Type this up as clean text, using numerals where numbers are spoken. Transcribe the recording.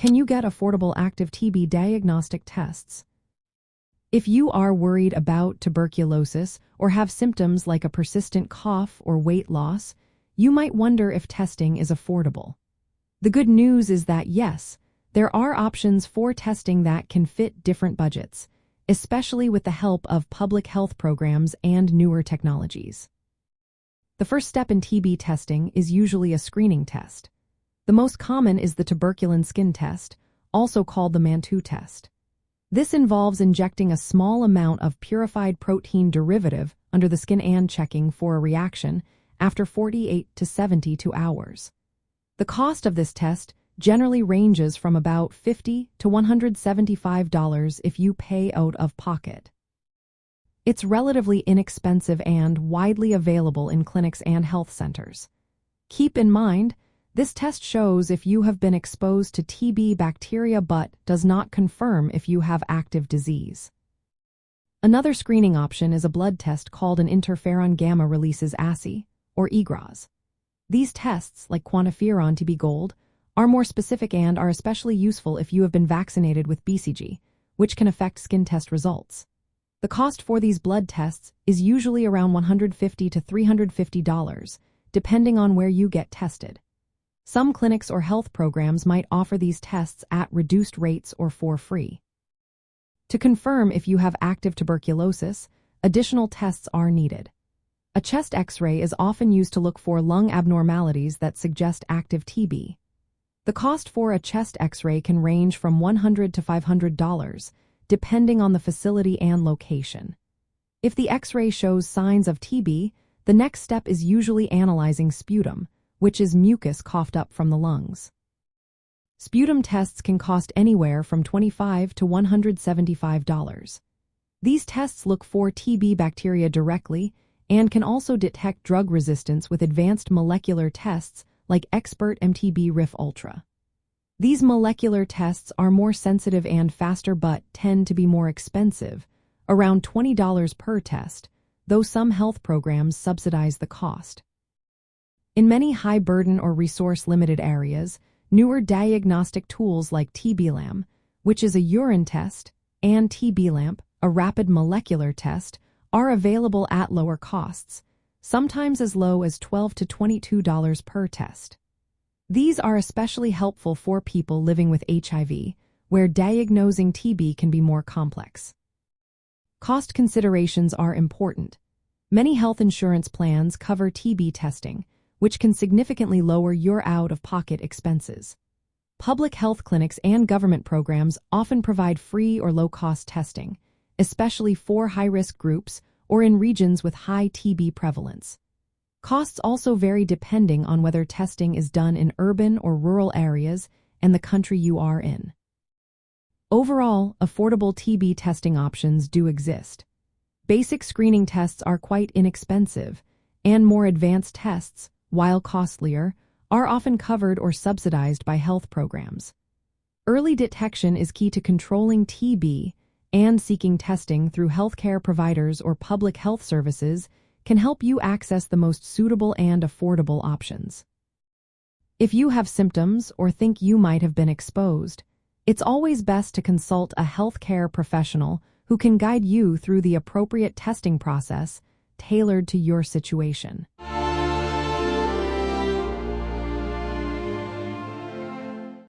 Can you get affordable active TB diagnostic tests? If you are worried about tuberculosis or have symptoms like a persistent cough or weight loss, you might wonder if testing is affordable. The good news is that yes, there are options for testing that can fit different budgets, especially with the help of public health programs and newer technologies. The first step in TB testing is usually a screening test. The most common is the tuberculin skin test, also called the Mantoux test. This involves injecting a small amount of purified protein derivative under the skin and checking for a reaction after 48 to 72 hours. The cost of this test generally ranges from about $50 to $175 if you pay out of pocket. It's relatively inexpensive and widely available in clinics and health centers. Keep in mind, this test shows if you have been exposed to TB bacteria but does not confirm if you have active disease. Another screening option is a blood test called an interferon gamma releases assay, or IGRAs. These tests, like quantiferon TB Gold, are more specific and are especially useful if you have been vaccinated with BCG, which can affect skin test results. The cost for these blood tests is usually around $150 to $350, depending on where you get tested. Some clinics or health programs might offer these tests at reduced rates or for free. To confirm if you have active tuberculosis, additional tests are needed. A chest X-ray is often used to look for lung abnormalities that suggest active TB. The cost for a chest X-ray can range from $100 to $500, depending on the facility and location. If the X-ray shows signs of TB, the next step is usually analyzing sputum, which is mucus coughed up from the lungs. Sputum tests can cost anywhere from $25 to $175. These tests look for TB bacteria directly and can also detect drug resistance with advanced molecular tests like Expert MTB-RIF Ultra. These molecular tests are more sensitive and faster but tend to be more expensive, around $20 per test, though some health programs subsidize the cost. In many high-burden or resource-limited areas, newer diagnostic tools like TB-LAM, which is a urine test, and TB-LAMP, a rapid molecular test, are available at lower costs, sometimes as low as $12 to $22 per test. These are especially helpful for people living with HIV, where diagnosing TB can be more complex. Cost considerations are important. Many health insurance plans cover TB testing, which can significantly lower your out-of-pocket expenses. Public health clinics and government programs often provide free or low-cost testing, especially for high-risk groups or in regions with high TB prevalence. Costs also vary depending on whether testing is done in urban or rural areas and the country you are in. Overall, affordable TB testing options do exist. Basic screening tests are quite inexpensive, and more advanced tests, while costlier, are often covered or subsidized by health programs. Early detection is key to controlling TB, and seeking testing through healthcare providers or public health services can help you access the most suitable and affordable options. If you have symptoms or think you might have been exposed, it's always best to consult a healthcare professional who can guide you through the appropriate testing process tailored to your situation.